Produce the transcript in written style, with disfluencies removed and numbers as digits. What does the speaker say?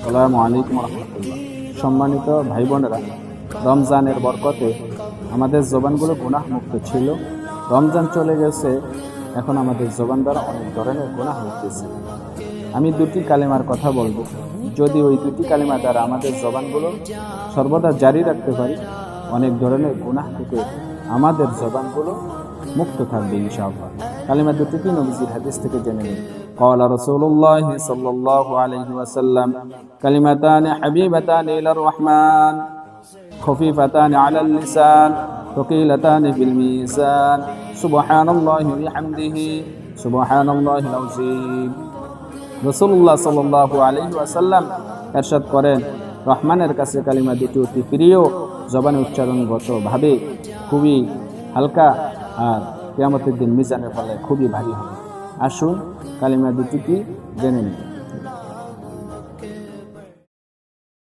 আসসালামু আলাইকুম রহমতুল্লাহ। সম্মানিত ভাই বোনেরা, রমজানের বরকতে আমাদের জবানগুলো গুনাহ মুক্ত ছিল। রমজান চলে গেছে, এখন আমাদের জবান দ্বারা অনেক ধরনের গুনাহ হতেছে। আমি দুটি কালিমার কথা বলবো। যদি ওই দুটি কালিমা দ্বারা আমাদের জবানগুলো সর্বদা জারি রাখতে পারি, অনেক ধরনের গুনাহ থেকে আমাদের জবানগুলো মুক্ত থাকবে ইনশাআল্লাহ। কালিমা দুটি কি নবীজির হাদিস থেকে জেনে নিন। قال رسول الله صلى الله عليه وسلم كلمتان حبيبتان إلى الرحمن خفيفتان على اللسان ثقيلتان في الميزان سبحان الله وبحمده سبحان الله العظيم। রাসূলুল্লাহ সাল্লাল্লাহু আলাইহি ওয়াসাল্লাম ইরশাদ করেন, রহমানের কাছে কালিমা দুটি অতি প্রিয়, জবানে উচ্চারণগত ভাবে খুবই হালকা, আর কিয়ামতের দিন মিজানের ফলে খুবই ভারী হবে। আসুন কালিমা দুটি কি জেনে নিন।